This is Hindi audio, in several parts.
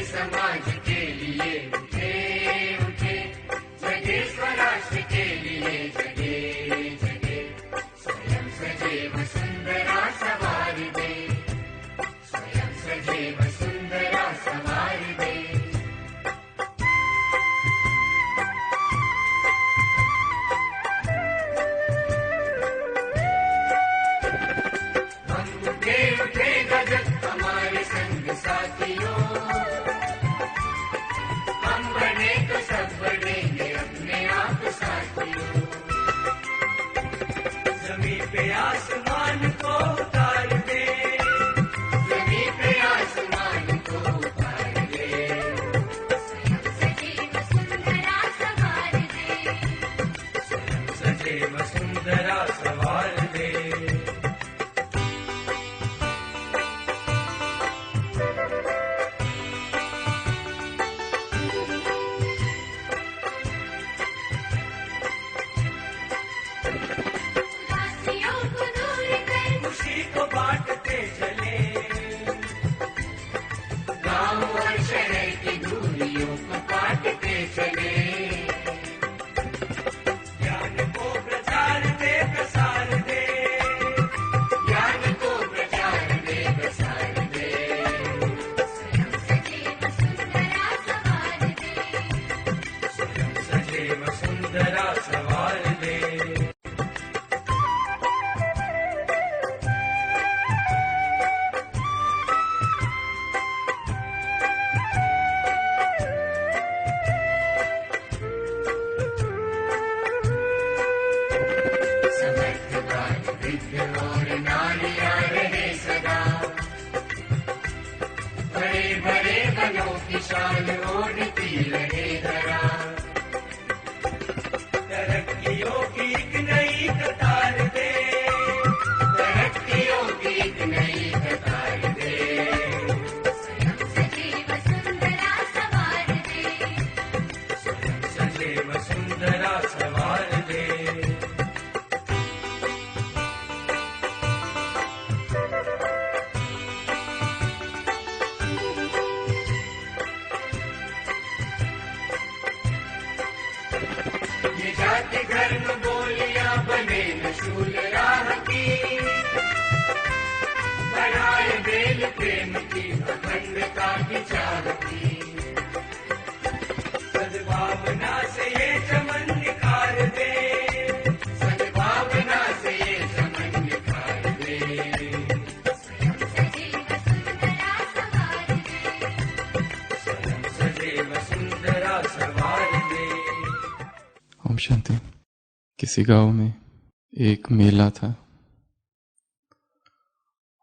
समाज के लिए उठे उठे, जगे स्वराष्ट्र के लिए जगे जगे। स्वयं सजे वसुंधरा सवार दे, स्वयं सजे वसुंधरा सवार दे। हम उठे उठे गजब हमारे संग साथियों, हम बने तो सब बनेंगे अपने आप साथियों। जमीन पे आसमान को उतार दे, जमीन पे आसमान को उतार दे। स्वयं सजे वसुंधरा सवार दे, स्वयं सजे वसुंधरा सवार दे। उदासियों को दूर कर खुशी को बांटते चले, गांव और शहर की दूरियों को काटते चले। ज्ञान को प्रचार दे प्रसार दे, ज्ञान को प्रचार दे प्रसार दे। स्वयं सजे वसुंधरा सवार दे, स्वयं सजे वसुंधरा सवार दे। समर्थवान वृद्ध और नारियां रहे सदा, बड़े बड़े बलों की शान ओढ़ती रहे धरा। तरक्कियों की एक नई कतार दे, तरक्कियों की एक नई कतार दे। स्वयं सजे वसुंधरा सवार दे, स्वयं सजे वसुंधरा सवार दे। ये जाति धर्म बोलियां बने न शूल राह की, बढ़ाए बेल प्रेम की अखंडता की चाह की। सद्भावना से ये चमन निखार दे, सद्भावना से ये चमन निखार दे। स्वयं सजे वसुंधरा सवार दे, स्वयं सजे वसुंधरा सवार दे। ओम शांति। किसी गांव में एक मेला था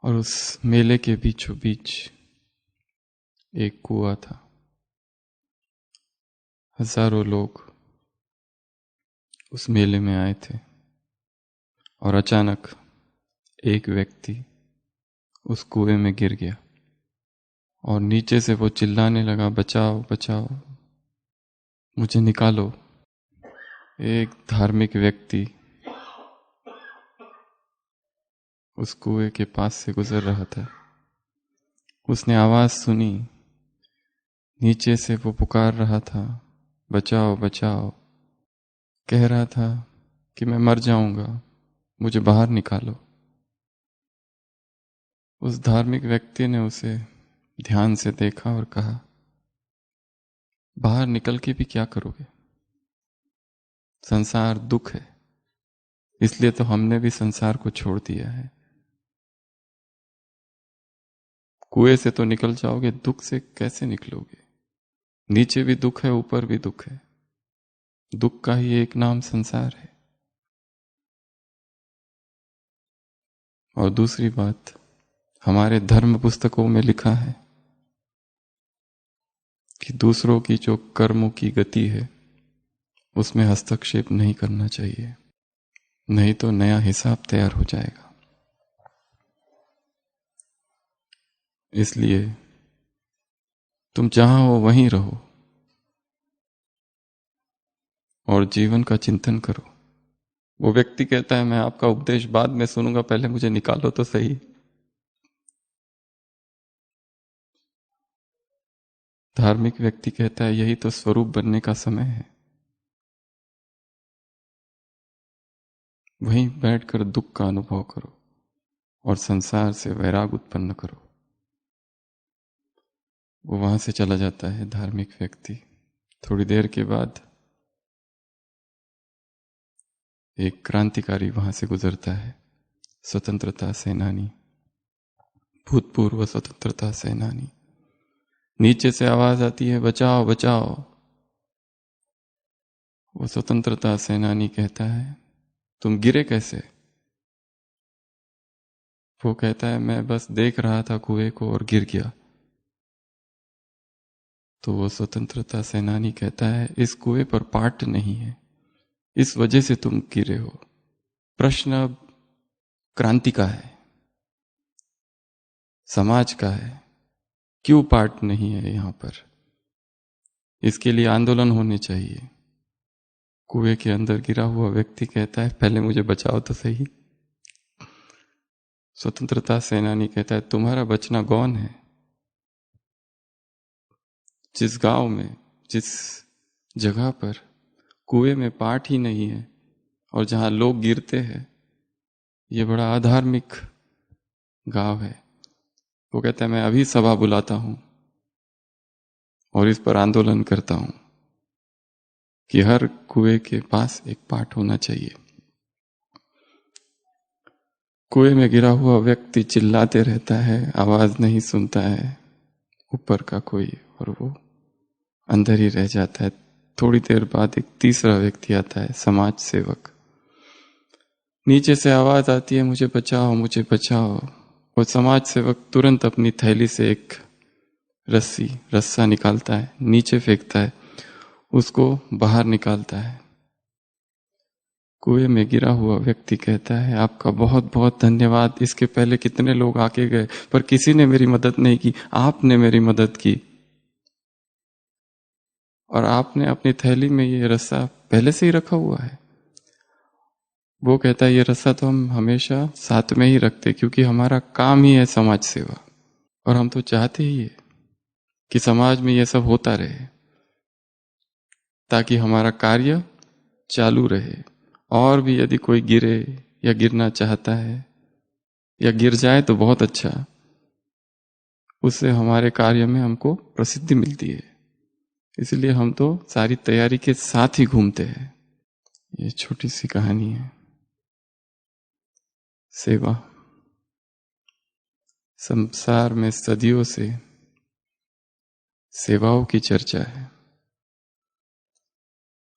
और उस मेले के बीचों बीच एक कुआं था। हजारों लोग उस मेले में आए थे और अचानक एक व्यक्ति उस कुएं में गिर गया और नीचे से वो चिल्लाने लगा, बचाओ बचाओ, मुझे निकालो। एक धार्मिक व्यक्ति उस कुएं के पास से गुजर रहा था। उसने आवाज सुनी, नीचे से वो पुकार रहा था, बचाओ बचाओ। कह रहा था कि मैं मर जाऊंगा, मुझे बाहर निकालो। उस धार्मिक व्यक्ति ने उसे ध्यान से देखा और कहा, बाहर निकल के भी क्या करोगे? संसार दुख है, इसलिए तो हमने भी संसार को छोड़ दिया है। कुएं से तो निकल जाओगे, दुख से कैसे निकलोगे? नीचे भी दुख है, ऊपर भी दुख है। दुख का ही एक नाम संसार है। और दूसरी बात, हमारे धर्म पुस्तकों में लिखा है कि दूसरों की जो कर्मों की गति है उसमें हस्तक्षेप नहीं करना चाहिए, नहीं तो नया हिसाब तैयार हो जाएगा। इसलिए तुम जहां हो वहीं रहो और जीवन का चिंतन करो। वो व्यक्ति कहता है, मैं आपका उपदेश बाद में सुनूंगा, पहले मुझे निकालो तो सही। धार्मिक व्यक्ति कहता है यही तो स्वरूप बनने का समय है। वहीं बैठकर दुख का अनुभव करो और संसार से वैराग उत्पन्न करो। वो वहां से चला जाता है धार्मिक व्यक्ति। थोड़ी देर के बाद एक क्रांतिकारी वहां से गुजरता है, स्वतंत्रता सेनानी, भूतपूर्व स्वतंत्रता सेनानी। नीचे से आवाज आती है, बचाओ बचाओ। वो स्वतंत्रता सेनानी कहता है, तुम गिरे कैसे? वो कहता है, मैं बस देख रहा था कुएं को और गिर गया। तो वो स्वतंत्रता सेनानी कहता है, इस कुएं पर पाट नहीं है, इस वजह से तुम गिरे हो। प्रश्न अब क्रांति का है, समाज का है। क्यों पाठ नहीं है यहां पर? इसके लिए आंदोलन होने चाहिए। कुएं के अंदर गिरा हुआ व्यक्ति कहता है, पहले मुझे बचाओ तो सही। स्वतंत्रता सेनानी कहता है, तुम्हारा बचना गौन है? जिस गांव में, जिस जगह पर कुएं में पाठ ही नहीं है और जहां लोग गिरते हैं, ये बड़ा अधार्मिक गांव है। वो कहता है, मैं अभी सभा बुलाता हूं और इस पर आंदोलन करता हूं कि हर कुएं के पास एक पाठ होना चाहिए। कुएं में गिरा हुआ व्यक्ति चिल्लाते रहता है, आवाज नहीं सुनता है ऊपर का कोई, और वो अंदर ही रह जाता है। थोड़ी देर बाद एक तीसरा व्यक्ति आता है, समाज सेवक। नीचे से आवाज आती है, मुझे बचाओ मुझे बचाओ। वो समाज सेवक तुरंत अपनी थैली से एक रस्सा निकालता है, नीचे फेंकता है, उसको बाहर निकालता है। कुएं में गिरा हुआ व्यक्ति कहता है, आपका बहुत बहुत धन्यवाद। इसके पहले कितने लोग आके गए पर किसी ने मेरी मदद नहीं की, आपने मेरी मदद की। और आपने अपनी थैली में ये रस्सा पहले से ही रखा हुआ है। वो कहता है, ये रस्सा तो हम हमेशा साथ में ही रखते, क्योंकि हमारा काम ही है समाज सेवा, और हम तो चाहते ही है कि समाज में ये सब होता रहे, ताकि हमारा कार्य चालू रहे। और भी यदि कोई गिरे या गिरना चाहता है या गिर जाए तो बहुत अच्छा, उससे हमारे कार्य में हमको प्रसिद्धि मिलती है। इसलिए हम तो सारी तैयारी के साथ ही घूमते हैं। ये छोटी सी कहानी है। सेवा संसार में सदियों से सेवाओं की चर्चा है,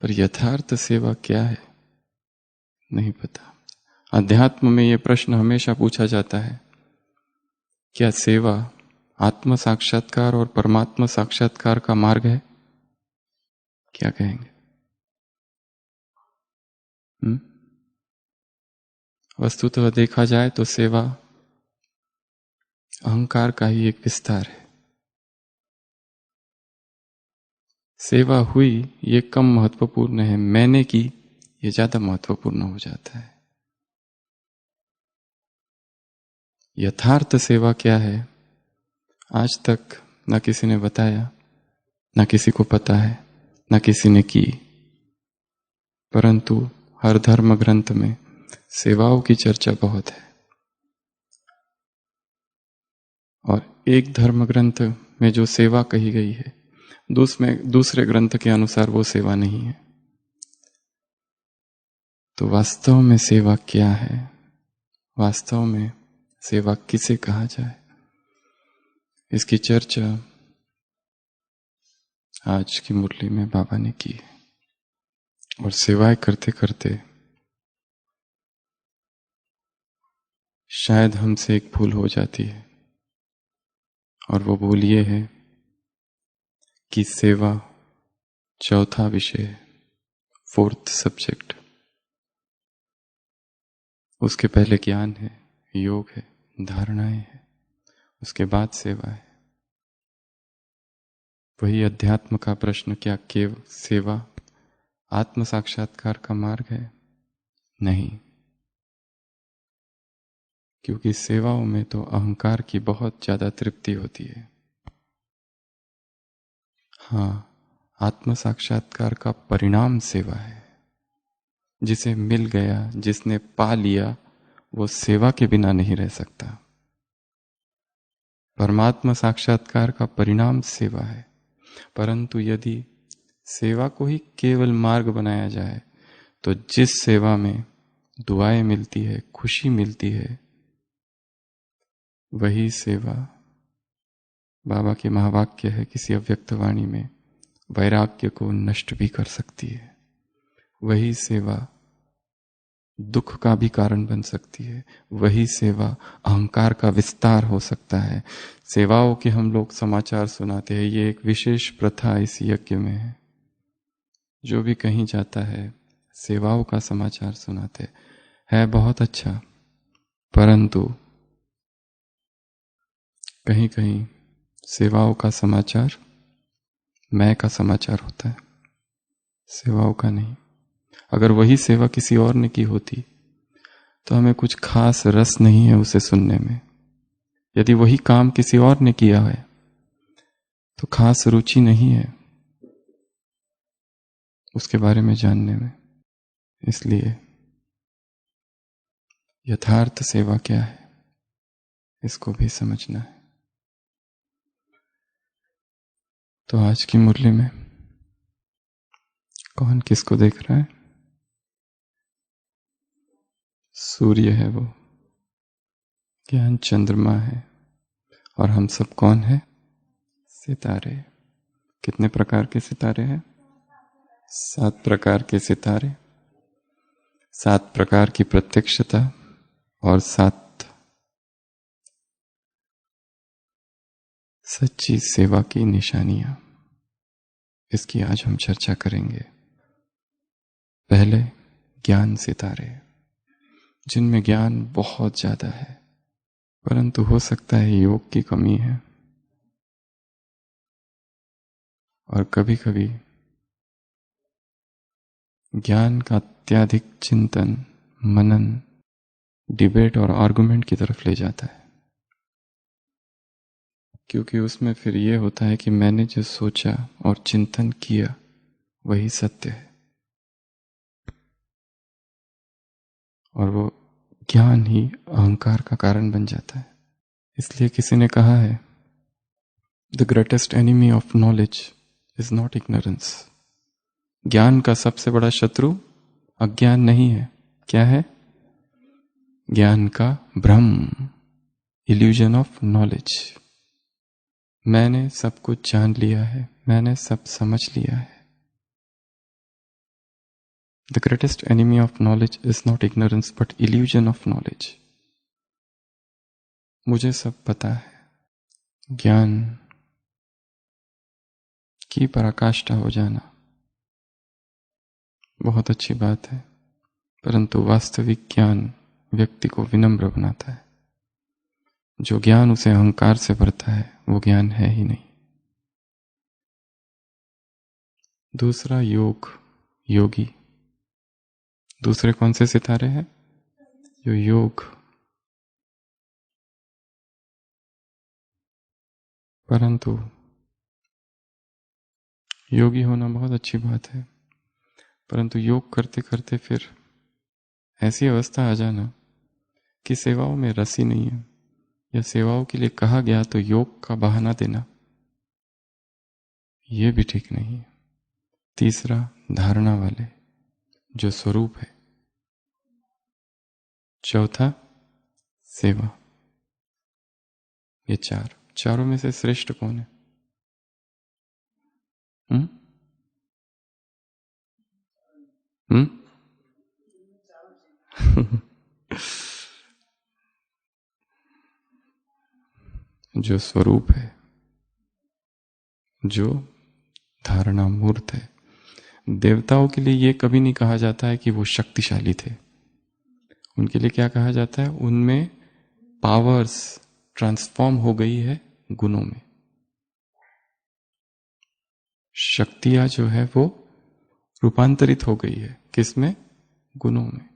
पर यथार्थ सेवा क्या है नहीं पता। अध्यात्म में यह प्रश्न हमेशा पूछा जाता है, क्या सेवा आत्म साक्षात्कार और परमात्मा साक्षात्कार का मार्ग है? क्या कहेंगे? वस्तुतः देखा जाए तो सेवा अहंकार का ही एक विस्तार है। सेवा हुई ये कम महत्वपूर्ण है, मैंने की ये ज्यादा महत्वपूर्ण हो जाता है। यथार्थ सेवा क्या है, आज तक न किसी ने बताया, न किसी को पता है, न किसी ने की। परंतु हर धर्म ग्रंथ में सेवाओं की चर्चा बहुत है, और एक धर्म ग्रंथ में जो सेवा कही गई है, दूसरे ग्रंथ के अनुसार वो सेवा नहीं है। तो वास्तव में सेवा क्या है? वास्तव में सेवा किसे कहा जाए, इसकी चर्चा आज की मुरली में बाबा ने की है। और सेवाएं करते करते शायद हमसे एक भूल हो जाती है, और वो भूल ये है कि सेवा चौथा विषय है, फोर्थ सब्जेक्ट। उसके पहले ज्ञान है, योग है, धारणाएं है, उसके बाद सेवा है। वही अध्यात्म का प्रश्न, क्या केवल सेवा आत्म साक्षात्कार का मार्ग है? नहीं, क्योंकि सेवाओं में तो अहंकार की बहुत ज्यादा तृप्ति होती है। हाँ, आत्म साक्षात्कार का परिणाम सेवा है। जिसे मिल गया, जिसने पा लिया, वो सेवा के बिना नहीं रह सकता। परमात्मा साक्षात्कार का परिणाम सेवा है। परंतु यदि सेवा को ही केवल मार्ग बनाया जाए तो जिस सेवा में दुआएं मिलती है, खुशी मिलती है, वही सेवा, बाबा के महावाक्य है किसी अव्यक्त वाणी में, वैराग्य को नष्ट भी कर सकती है। वही सेवा दुख का भी कारण बन सकती है। वही सेवा अहंकार का विस्तार हो सकता है। सेवाओं के हम लोग समाचार सुनाते हैं, ये एक विशेष प्रथा इस यज्ञ में है। जो भी कहीं जाता है सेवाओं का समाचार सुनाते है बहुत अच्छा, परंतु कहीं कहीं सेवाओं का समाचार मैं का समाचार होता है, सेवाओं का नहीं। अगर वही सेवा किसी और ने की होती तो हमें कुछ खास रस नहीं है उसे सुनने में। यदि वही काम किसी और ने किया है तो खास रुचि नहीं है उसके बारे में जानने में। इसलिए यथार्थ सेवा क्या है इसको भी समझना है। तो आज की मुरली में कौन किसको देख रहा है? सूर्य है वो, ज्ञान चंद्रमा है, और हम सब कौन है? सितारे। कितने प्रकार के सितारे हैं? 7 प्रकार के सितारे, 7 प्रकार की प्रत्यक्षता और 7 सच्ची सेवा की निशानियां। इसकी आज हम चर्चा करेंगे। पहले ज्ञान सितारे, जिनमें ज्ञान बहुत ज्यादा है, परंतु हो सकता है योग की कमी है, और कभी कभी ज्ञान का अत्यधिक चिंतन, मनन, डिबेट और आर्गुमेंट की तरफ ले जाता है। क्योंकि उसमें फिर ये होता है कि मैंने जो सोचा और चिंतन किया वही सत्य है, और वो ज्ञान ही अहंकार का कारण बन जाता है। इसलिए किसी ने कहा है, the greatest enemy of knowledge is not ignorance. ज्ञान का सबसे बड़ा शत्रु अज्ञान नहीं है। क्या है? ज्ञान का भ्रम, इल्यूजन ऑफ नॉलेज। मैंने सब कुछ जान लिया है, मैंने सब समझ लिया है। The greatest enemy of knowledge is not ignorance but illusion of knowledge. मुझे सब पता है। ज्ञान की पराकाष्ठा हो जाना बहुत अच्छी बात है, परंतु वास्तविक ज्ञान व्यक्ति को विनम्र बनाता है। जो ज्ञान उसे अहंकार से भरता है वो ज्ञान है ही नहीं। दूसरा योग, योगी। दूसरे कौन से सितारे हैं? जो योग। परंतु योगी होना बहुत अच्छी बात है, परंतु योग करते करते फिर ऐसी अवस्था आ जाना कि सेवाओं में रस ही नहीं है, या सेवाओं के लिए कहा गया तो योग का बहाना देना, ये भी ठीक नहीं है। तीसरा धारणा वाले, जो स्वरूप है। चौथा सेवा। ये चारों में से श्रेष्ठ कौन है? हम्म? जो स्वरूप है, जो धारणा मूर्त है। देवताओं के लिए ये कभी नहीं कहा जाता है कि वो शक्तिशाली थे। उनके लिए क्या कहा जाता है? उनमें पावर्स ट्रांसफॉर्म हो गई है गुणों में। शक्तियां जो है वो रूपांतरित हो गई है किसमें? गुणों में।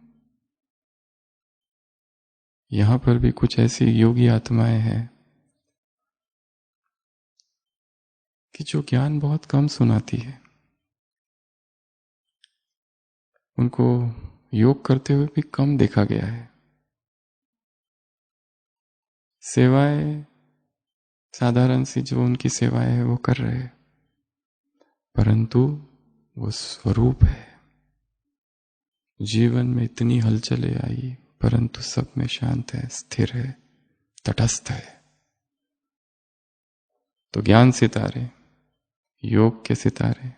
यहां पर भी कुछ ऐसी योगी आत्माएं हैं कि जो ज्ञान बहुत कम सुनाती है, उनको योग करते हुए भी कम देखा गया है। सेवाएं साधारण सी जो उनकी सेवाएं है वो कर रहे हैं, परंतु वो स्वरूप है। जीवन में इतनी हलचलें आई, परंतु सब में शांत है, स्थिर है, तटस्थ है। तो ज्ञान सितारे, योग के सितारे,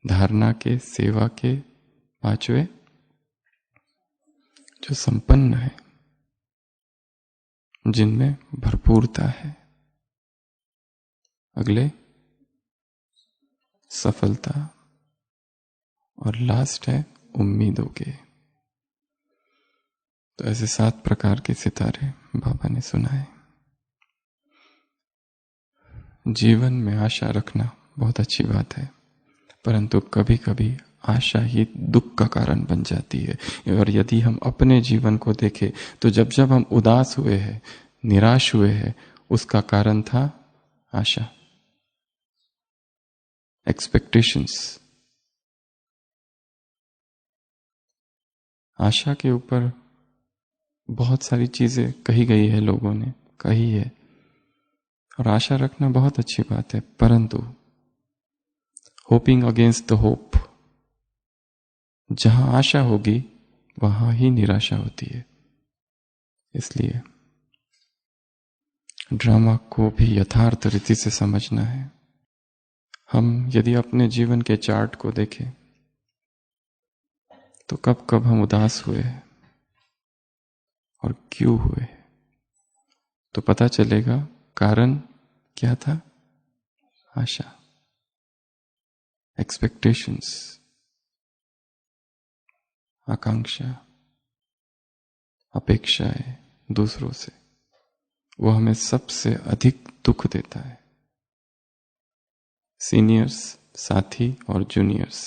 धारणा के, सेवा के पांचवे जो संपन्न है, जिनमें भरपूरता है। अगले सफलता, और लास्ट है उम्मीदों के। तो ऐसे 7 प्रकार के सितारे बाबा ने सुनाए। जीवन में आशा रखना बहुत अच्छी बात है, परंतु कभी कभी आशा ही दुख का कारण बन जाती है। और यदि हम अपने जीवन को देखें तो जब जब हम उदास हुए हैं, निराश हुए हैं, उसका कारण था आशा, एक्सपेक्टेशंस। आशा के ऊपर बहुत सारी चीजें कही गई है, लोगों ने कही है, और आशा रखना बहुत अच्छी बात है, परंतु होपिंग अगेंस्ट द होप, जहां आशा होगी वहां ही निराशा होती है। इसलिए ड्रामा को भी यथार्थ रीति से समझना है। हम यदि अपने जीवन के चार्ट को देखें तो कब कब हम उदास हुए और क्यों हुए, तो पता चलेगा कारण क्या था? आशा, एक्सपेक्टेशंस, आकांक्षा, अपेक्षाएं दूसरों से, वो हमें सबसे अधिक दुख देता है। सीनियर्स, साथी और जूनियर्स,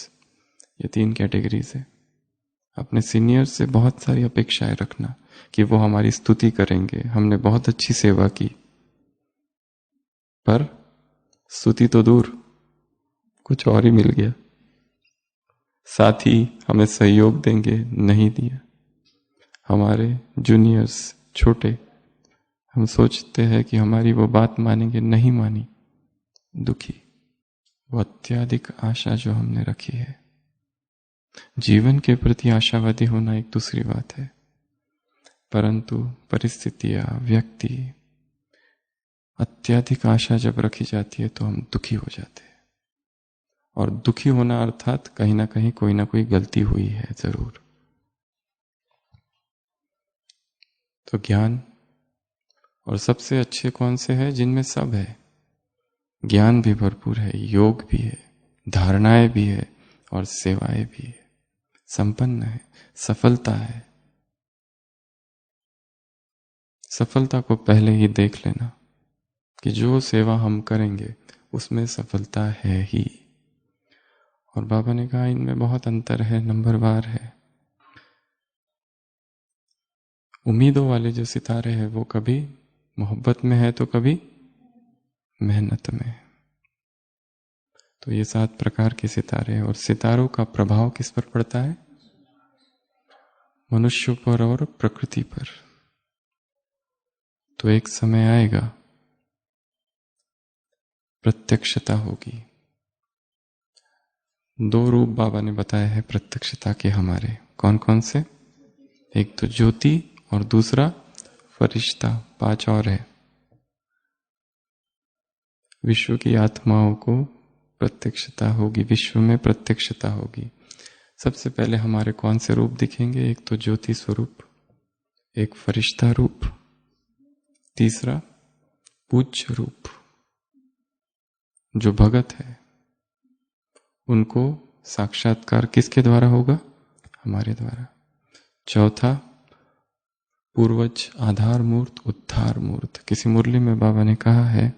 ये 3 कैटेगरीज है। अपने सीनियर्स से बहुत सारी अपेक्षाएं रखना कि वो हमारी स्तुति करेंगे, हमने बहुत अच्छी सेवा की, पर स्तुति तो दूर, कुछ और ही मिल गया। साथी हमें सहयोग देंगे, नहीं दिया। हमारे जूनियर्स, छोटे, हम सोचते हैं कि हमारी वो बात मानेंगे, नहीं मानी, दुखी। वो अत्यधिक आशा जो हमने रखी है। जीवन के प्रति आशावादी होना एक दूसरी बात है, परंतु परिस्थितियां, व्यक्ति, अत्यधिक आशा जब रखी जाती है तो हम दुखी हो जाते हैं। और दुखी होना अर्थात कहीं ना कहीं कोई ना कोई गलती हुई है जरूर। तो ज्ञान, और सबसे अच्छे कौन से हैं? जिनमें सब है। ज्ञान भी भरपूर है, योग भी है, धारणाएं भी है, और सेवाएं भी है, संपन्न है, सफलता है। सफलता को पहले ही देख लेना कि जो सेवा हम करेंगे उसमें सफलता है ही। और बाबा ने कहा इनमें बहुत अंतर है, नंबरवार है। उम्मीदों वाले जो सितारे हैं वो कभी मोहब्बत में है तो कभी मेहनत में। तो ये 7 प्रकार के सितारे हैं। और सितारों का प्रभाव किस पर पड़ता है? मनुष्यों पर और प्रकृति पर। तो एक समय आएगा, प्रत्यक्षता होगी। 2 रूप बाबा ने बताए हैं प्रत्यक्षता के हमारे। कौन कौन से? एक तो ज्योति और दूसरा फरिश्ता। 5 और है। विश्व की आत्माओं को प्रत्यक्षता होगी, विश्व में प्रत्यक्षता होगी। सबसे पहले हमारे कौन से रूप दिखेंगे? एक तो ज्योति स्वरूप, एक फरिश्ता रूप, तीसरा पूज्य रूप। जो भगत है उनको साक्षात्कार किसके द्वारा होगा? हमारे द्वारा। चौथा पूर्वज आधार मूर्त, उद्धार मूर्त। किसी मुरली में बाबा ने कहा है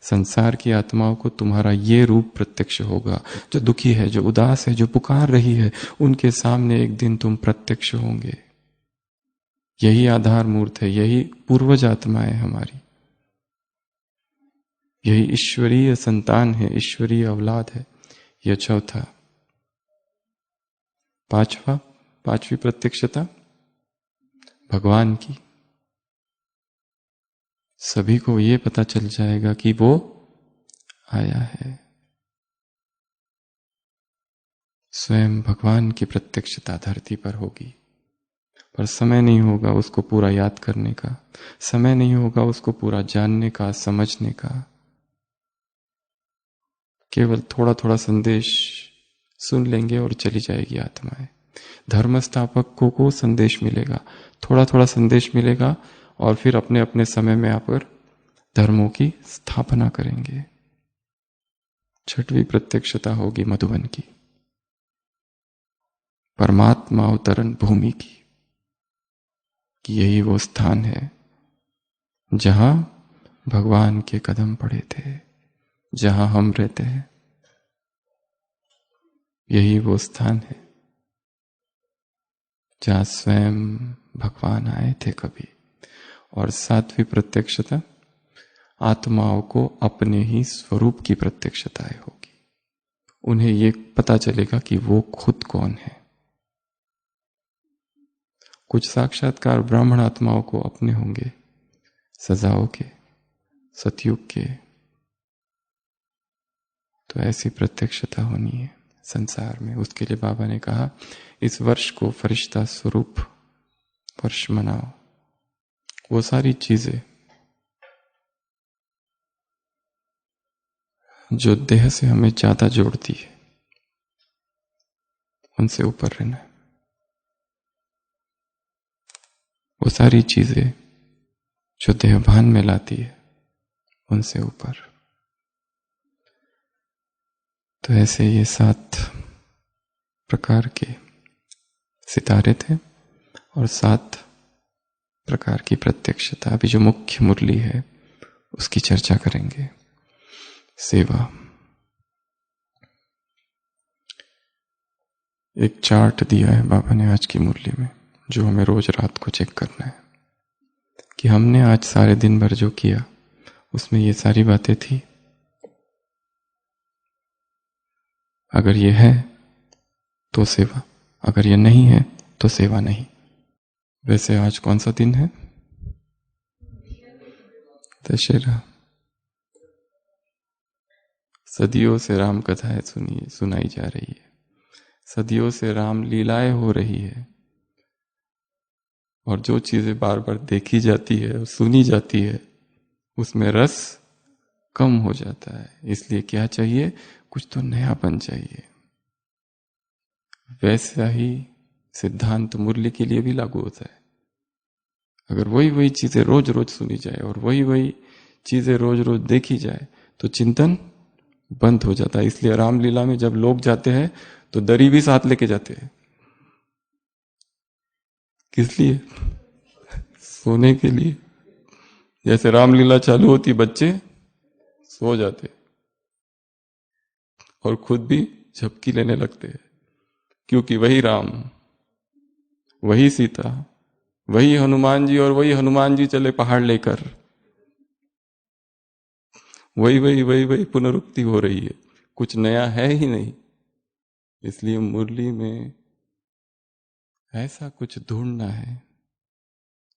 संसार की आत्माओं को तुम्हारा ये रूप प्रत्यक्ष होगा। जो दुखी है, जो उदास है, जो पुकार रही है, उनके सामने एक दिन तुम प्रत्यक्ष होंगे। यही आधार मूर्त है, यही पूर्वज आत्मा है हमारी। यही ईश्वरीय संतान है, ईश्वरीय औलाद है। यह चौथा। पांचवी प्रत्यक्षता भगवान की। सभी को यह पता चल जाएगा कि वो आया है। स्वयं भगवान की प्रत्यक्षता धरती पर होगी, पर समय नहीं होगा उसको पूरा याद करने का, समय नहीं होगा उसको पूरा जानने का, समझने का। केवल थोड़ा थोड़ा संदेश सुन लेंगे और चली जाएगी आत्माएं। धर्म स्थापकों को संदेश मिलेगा, थोड़ा थोड़ा संदेश मिलेगा, और फिर अपने अपने समय में आकर धर्मों की स्थापना करेंगे। छठवीं प्रत्यक्षता होगी मधुबन की, परमात्मा अवतरण भूमि की, कि यही वो स्थान है जहां भगवान के कदम पड़े थे, जहां हम रहते हैं। यही वो स्थान है जहां स्वयं भगवान आए थे कभी। और सातवीं प्रत्यक्षता आत्माओं को अपने ही स्वरूप की प्रत्यक्षताएं होगी। उन्हें ये पता चलेगा कि वो खुद कौन है। कुछ साक्षात्कार ब्राह्मण आत्माओं को अपने होंगे, सजाओं के, सतयुग के। तो ऐसी प्रत्यक्षता होनी है संसार में। उसके लिए बाबा ने कहा इस वर्ष को फरिश्ता स्वरूप वर्ष मनाओ। वो सारी चीजें जो देह से हमें ज्यादा जोड़ती है उनसे ऊपर रहना है। वो सारी चीजें जो देह भान में लाती है उनसे ऊपर। तो ऐसे ये 7 प्रकार के सितारे थे और 7 प्रकार की प्रत्यक्षता। अभी जो मुख्य मुरली है उसकी चर्चा करेंगे। सेवा। एक चार्ट दिया है बाबा ने आज की मुरली में, जो हमें रोज रात को चेक करना है कि हमने आज सारे दिन भर जो किया उसमें ये सारी बातें थी। अगर ये है तो सेवा, अगर ये नहीं है तो सेवा नहीं। वैसे आज कौन सा दिन है? दशहरा। सदियों से राम कथाएं सुनाई जा रही है, सदियों से राम लीलाएं हो रही है, और जो चीजें बार बार देखी जाती है और सुनी जाती है उसमें रस कम हो जाता है। इसलिए क्या चाहिए? कुछ तो नयापन चाहिए। वैसा ही सिद्धांत मुरली के लिए भी लागू होता है। अगर वही वही चीजें रोज रोज सुनी जाए और वही वही चीजें रोज रोज देखी जाए तो चिंतन बंद हो जाता है। इसलिए रामलीला में जब लोग जाते हैं तो दरी भी साथ लेके जाते हैं। किस लिए? सोने के लिए। जैसे रामलीला चालू होती बच्चे सो जाते और खुद भी झपकी लेने लगते हैं, क्योंकि वही राम, वही सीता, वही हनुमान जी, और वही हनुमान जी चले पहाड़ लेकर। वही वही वही वही पुनरुक्ति हो रही है, कुछ नया है ही नहीं। इसलिए मुरली में ऐसा कुछ ढूंढना है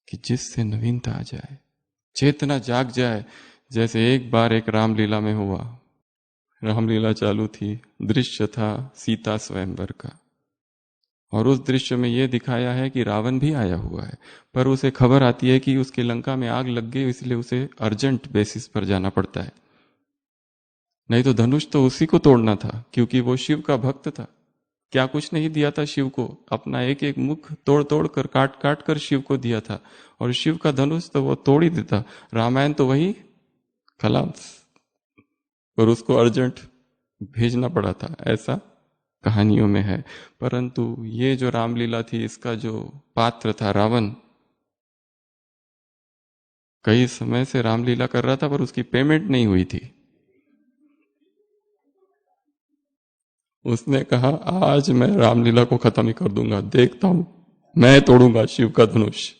कि जिससे नवीनता आ जाए, चेतना जाग जाए। जैसे एक बार एक रामलीला में हुआ, रामलीला चालू थी, दृश्य था सीता स्वयंवर का, और उस दृश्य में यह दिखाया है कि रावण भी आया हुआ है, पर उसे खबर आती है कि उसकी लंका में आग लग गई, इसलिए उसे अर्जेंट बेसिस पर जाना पड़ता है। नहीं तो धनुष तो उसी को तोड़ना था, क्योंकि वो शिव का भक्त था। क्या कुछ नहीं दिया था शिव को, अपना एक एक मुख तोड़ तोड़ कर, काट काट कर शिव को दिया था, और शिव का धनुष तो वो तोड़ ही देता। रामायण तो वही खलास, पर उसको अर्जेंट भेजना पड़ा था, ऐसा कहानियों में है। परंतु ये जो रामलीला थी, इसका जो पात्र था रावण, कई समय से रामलीला कर रहा था पर उसकी पेमेंट नहीं हुई थी। उसने कहा आज मैं रामलीला को खत्म ही कर दूंगा, देखता हूं, मैं तोड़ूंगा शिव का धनुष।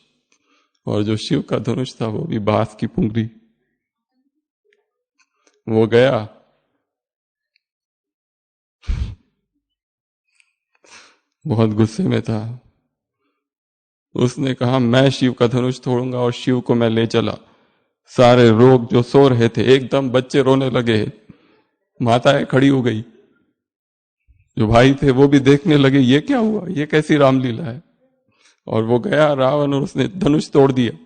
और जो शिव का धनुष था वो भी बांस की पुंगरी। वो गया, बहुत गुस्से में था। उसने कहा मैं शिव का धनुष तोड़ूंगा, और शिव को मैं ले चला। सारे लोग जो सो रहे थे एकदम बच्चे रोने लगे, माताएं खड़ी हो गई, जो भाई थे वो भी देखने लगे ये क्या हुआ, ये कैसी रामलीला है। और वो गया रावण, और उसने धनुष तोड़ दिया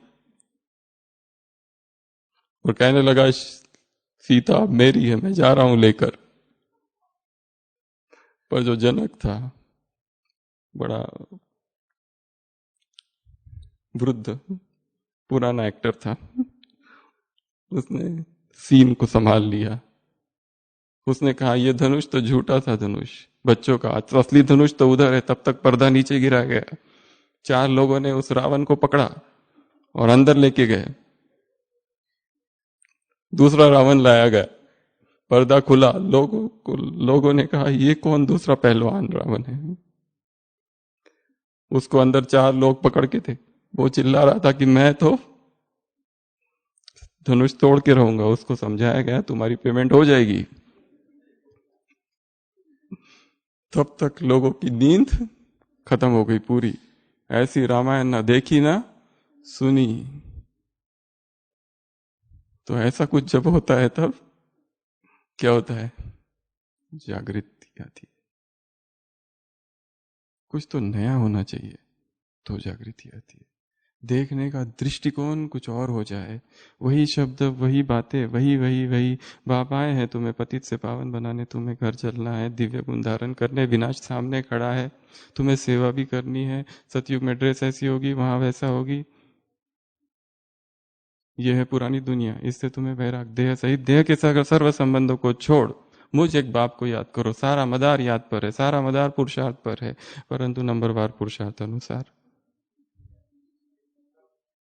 और कहने लगा सीता अब मेरी है, मैं जा रहा हूं लेकर। पर जो जनक था, बड़ा वृद्ध पुराना एक्टर था, उसने सीन को संभाल लिया। उसने कहा ये धनुष तो झूठा था, धनुष बच्चों का, असली धनुष तो उधर है। तब तक पर्दा नीचे गिरा गया। 4 लोगों ने उस रावण को पकड़ा और अंदर लेके गए। दूसरा रावण लाया गया, पर्दा खुला, लोगों ने कहा ये कौन दूसरा पहलवान रावण है। उसको अंदर 4 लोग पकड़ के थे। वो चिल्ला रहा था कि मैं तो धनुष तोड़ के रहूंगा। उसको समझाया गया तुम्हारी पेमेंट हो जाएगी। तब तक लोगों की नींद खत्म हो गई पूरी। ऐसी रामायण ना देखी ना सुनी। तो ऐसा कुछ जब होता है तब क्या होता है, जागृति आती है। कुछ तो नया होना चाहिए तो जागृति आती है। देखने का दृष्टिकोण कुछ और हो जाए, वही शब्द वही बातें वही वही वही। बाप आए हैं तुम्हें पतित से पावन बनाने, तुम्हें घर चलना है, दिव्य गुण धारण करने, विनाश सामने खड़ा है, तुम्हें सेवा भी करनी है। सतयुग में ड्रेस ऐसी होगी, वहां वैसा होगी। यह है पुरानी दुनिया, इससे तुम्हें वैराग। देह सहित देह के सर्व संबंधों को छोड़ मुझ एक बाप को याद करो। सारा मदार याद पर है, सारा मदार पुरुषार्थ पर है, परंतु नंबरवार पुरुषार्थ अनुसार।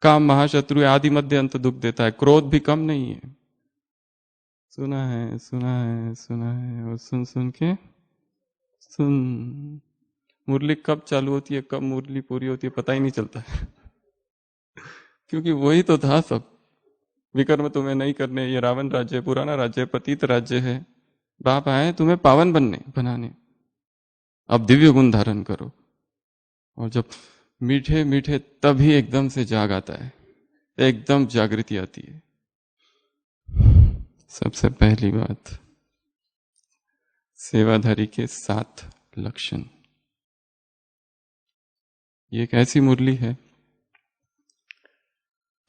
काम महाशत्रु है, आदि मध्य अंत दुख देता है। क्रोध भी कम नहीं है। सुना है सुना है सुना है, और सुन सुन के सुन। मुरली कब चालू होती है कब मुरली पूरी होती है पता ही नहीं चलता है। क्योंकि वही तो था सब। विकर्म तुम्हें नहीं करने, ये रावण राज्य है, पुराना राज्य है, पतित राज्य है। बाप आए तुम्हें पावन बनाने। अब दिव्य गुण धारण करो। और जब मीठे मीठे तभी एकदम से जाग आता है, एकदम जागृति आती है। सबसे पहली बात, सेवाधारी के 7 लक्षण। ये एक ऐसी मुरली है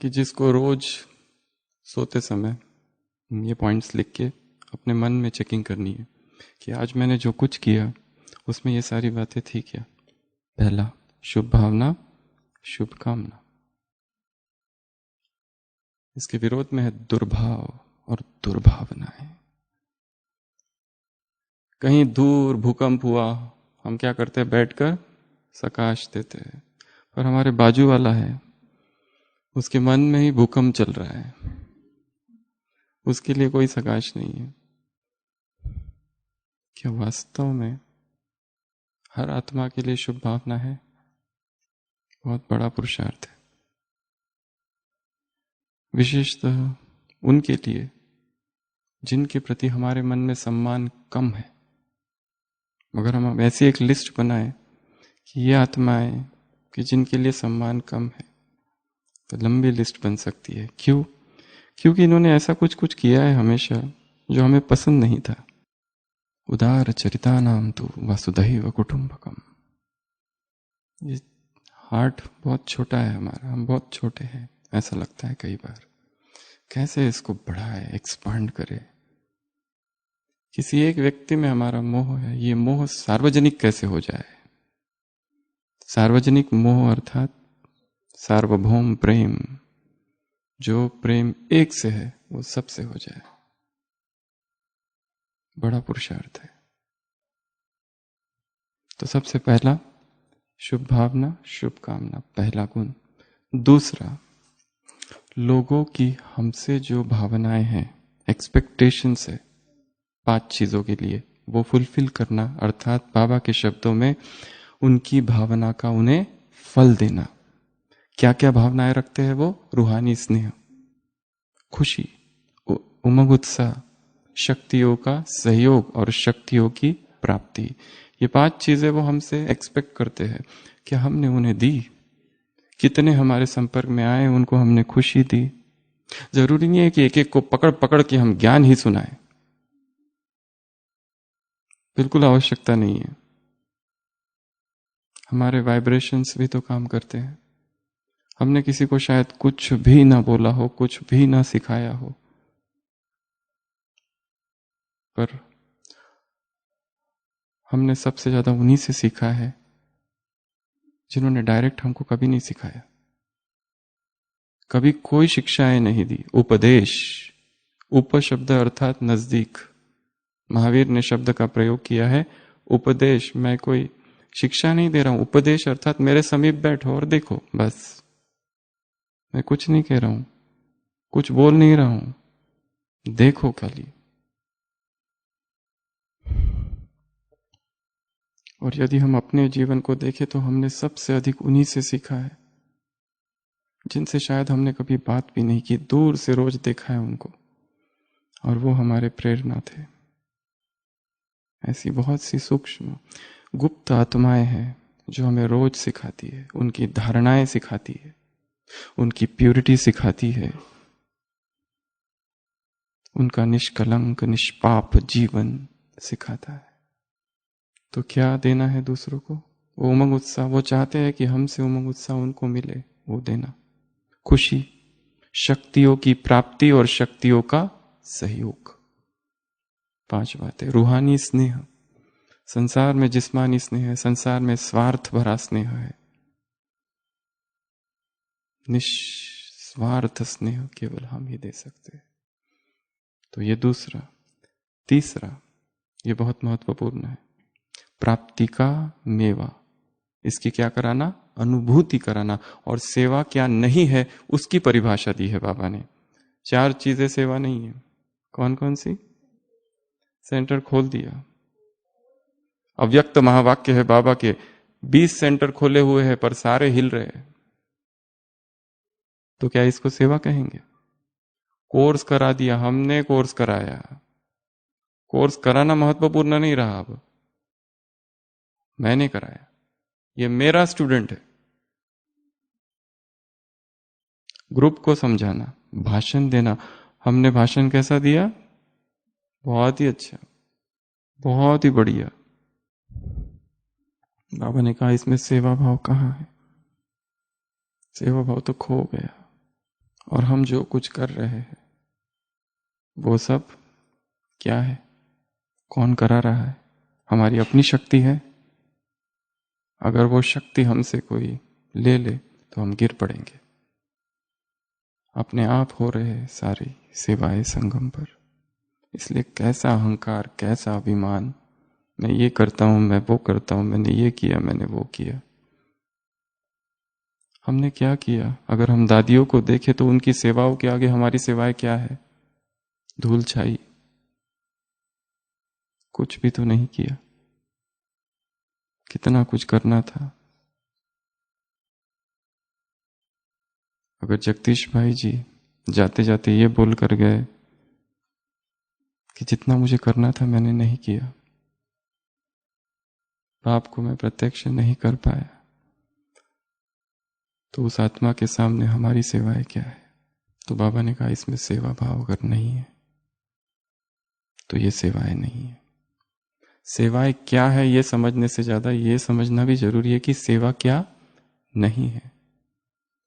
कि जिसको रोज सोते समय ये पॉइंट्स लिख के अपने मन में चेकिंग करनी है कि आज मैंने जो कुछ किया उसमें ये सारी बातें थी क्या। पहला, शुभ भावना शुभ कामना। इसके विरोध में है दुर्भाव और दुर्भावनाएं। कहीं दूर भूकंप हुआ, हम क्या करते हैं, बैठकर सकाश देते हैं। पर हमारे बाजू वाला है, उसके मन में ही भूकंप चल रहा है, उसके लिए कोई सकाश नहीं है। क्या वास्तव में हर आत्मा के लिए शुभ भावना है? बहुत बड़ा पुरुषार्थ है, विशेषतः उनके लिए जिनके प्रति हमारे मन में सम्मान कम है। मगर हम ऐसी एक लिस्ट बनाए कि ये आत्माएं कि जिनके लिए सम्मान कम है, तो लंबी लिस्ट बन सकती है। क्यों? क्योंकि इन्होंने ऐसा कुछ कुछ किया है हमेशा जो हमें पसंद नहीं था। उदार चरिता नाम तो वसुधैव कुटुंबकम। ये हार्ट बहुत छोटा है हमारा, हम बहुत छोटे हैं, ऐसा लगता है कई बार। कैसे इसको बढ़ाए, एक्सपांड करे। किसी एक व्यक्ति में हमारा मोह है, ये मोह सार्वजनिक कैसे हो जाए। सार्वजनिक मोह अर्थात सार्वभौम प्रेम, जो प्रेम एक से है वो सबसे हो जाए। बड़ा पुरुषार्थ है। तो सबसे पहला शुभ भावना शुभ कामना, पहला गुण। दूसरा, लोगों की हमसे जो भावनाएं हैं, एक्सपेक्टेशंस है 5 चीजों के लिए, वो फुलफिल करना, अर्थात बाबा के शब्दों में उनकी भावना का उन्हें फल देना। क्या क्या भावनाएं रखते हैं वो? रूहानी स्नेह, खुशी, उमंग, उत्साह, शक्तियों का सहयोग और शक्तियों की प्राप्ति। ये 5 चीजें वो हमसे एक्सपेक्ट करते हैं कि हमने उन्हें दी। कितने हमारे संपर्क में आए, उनको हमने खुशी दी। जरूरी नहीं है कि एक एक को पकड़ पकड़ के हम ज्ञान ही सुनाएं, बिल्कुल आवश्यकता नहीं है। हमारे वाइब्रेशंस भी तो काम करते हैं। हमने किसी को शायद कुछ भी ना बोला हो, कुछ भी ना सिखाया हो, पर हमने सबसे ज्यादा उन्हीं से सीखा है जिन्होंने डायरेक्ट हमको कभी नहीं सिखाया, कभी कोई शिक्षाएं नहीं दी। उपदेश, उप शब्द अर्थात नजदीक। महावीर ने शब्द का प्रयोग किया है उपदेश। मैं कोई शिक्षा नहीं दे रहा हूं, उपदेश अर्थात मेरे समीप बैठो और देखो, बस। मैं कुछ नहीं कह रहा हूं, कुछ बोल नहीं रहा हूं, देखो खाली। और यदि हम अपने जीवन को देखें तो हमने सबसे अधिक उन्हीं से सीखा है जिनसे शायद हमने कभी बात भी नहीं की, दूर से रोज देखा है उनको, और वो हमारे प्रेरणा थे। ऐसी बहुत सी सूक्ष्म गुप्त आत्माएं हैं जो हमें रोज सिखाती है, उनकी धारणाएं सिखाती है, उनकी प्यूरिटी सिखाती है, उनका निष्कलंक निष्पाप जीवन सिखाता है। तो क्या देना है दूसरों को? वो उमंग उत्साह, वो चाहते हैं कि हमसे उमंग उत्साह उनको मिले, वो देना। खुशी, शक्तियों की प्राप्ति और शक्तियों का सहयोग। 5 बातें। रूहानी स्नेह, संसार में जिस्मानी स्नेह है, संसार में स्वार्थ भरा स्नेह है। निस्वार्थ स्नेह केवल हम ही दे सकते हैं। तो ये दूसरा। तीसरा, ये बहुत महत्वपूर्ण है, प्राप्ति का मेवा। इसकी क्या कराना? अनुभूति कराना। और सेवा क्या नहीं है उसकी परिभाषा दी है बाबा ने। 4 चीजें सेवा नहीं है। कौन कौन सी? सेंटर खोल दिया। अव्यक्त महावाक्य है बाबा के, 20 सेंटर खोले हुए हैं पर सारे हिल रहे हैं, तो क्या इसको सेवा कहेंगे? कोर्स करा दिया हमने, कोर्स कराया। कोर्स कराना महत्वपूर्ण नहीं रहा, अब मैंने कराया, ये मेरा स्टूडेंट है। ग्रुप को समझाना, भाषण देना। हमने भाषण कैसा दिया? बहुत ही अच्छा, बहुत ही बढ़िया। बाबा ने कहा इसमें सेवा भाव कहाँ है? सेवा भाव तो खो गया। और हम जो कुछ कर रहे हैं वो सब क्या है? कौन करा रहा है? हमारी अपनी शक्ति है। अगर वो शक्ति हमसे कोई ले ले तो हम गिर पड़ेंगे। अपने आप हो रहे सारी सेवाएं संगम पर। इसलिए कैसा अहंकार, कैसा अभिमान, मैं ये करता हूं, मैं वो करता हूं, मैंने ये किया, मैंने वो किया। हमने क्या किया? अगर हम दादियों को देखें तो उनकी सेवाओं के आगे हमारी सेवाएं क्या है? धूल छाई। कुछ भी तो नहीं किया। कितना कुछ करना था। अगर जगदीश भाई जी जाते जाते ये बोल कर गए कि जितना मुझे करना था मैंने नहीं किया, बाप को मैं प्रत्यक्ष नहीं कर पाया, तो उस आत्मा के सामने हमारी सेवाएं क्या है? तो बाबा ने कहा इसमें सेवा भाव अगर नहीं है तो ये सेवाएं नहीं है। सेवाएं क्या है ये समझने से ज्यादा ये समझना भी जरूरी है कि सेवा क्या नहीं है।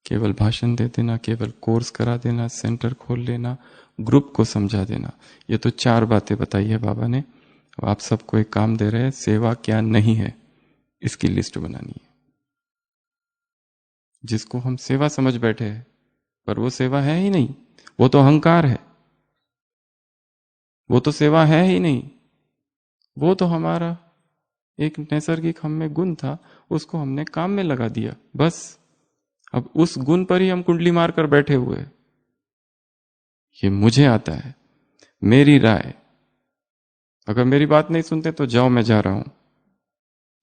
केवल भाषण दे देना, केवल कोर्स करा देना, सेंटर खोल लेना, ग्रुप को समझा देना, ये तो 4 बातें बताई है बाबा ने। आप सबको एक काम दे रहे हैं, सेवा क्या नहीं है इसकी लिस्ट बनानी है। जिसको हम सेवा समझ बैठे हैं पर वो सेवा है ही नहीं, वो तो अहंकार है, वो तो सेवा है ही नहीं। वो तो हमारा एक नैसर्गिक हम में गुण था, उसको हमने काम में लगा दिया, बस। अब उस गुण पर ही हम कुंडली मारकर बैठे हुए। ये मुझे आता है, मेरी राय। अगर मेरी बात नहीं सुनते तो जाओ, मैं जा रहा हूं,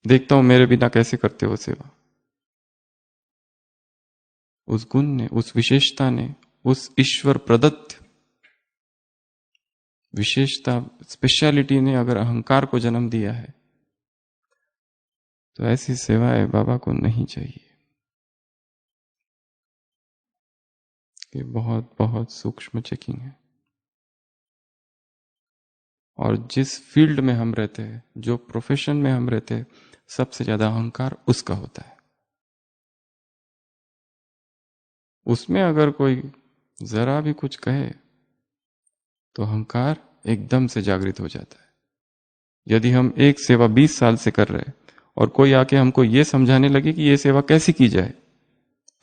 देखता हूं मेरे बिना कैसे करते हो सेवा। उस गुण ने, उस विशेषता ने, उस ईश्वर प्रदत्त विशेषता, स्पेशलिटी ने अगर अहंकार को जन्म दिया है, तो ऐसी सेवाएं बाबा को नहीं चाहिए। ये बहुत बहुत सूक्ष्म चेकिंग है। और जिस फील्ड में हम रहते हैं, जो प्रोफेशन में हम रहते हैं, सबसे ज्यादा अहंकार उसका होता है। उसमें अगर कोई जरा भी कुछ कहे तो अहंकार एकदम से जागृत हो जाता है। यदि हम एक सेवा 20 साल से कर रहे हैं और कोई आके हमको ये समझाने लगे कि ये सेवा कैसी की जाए,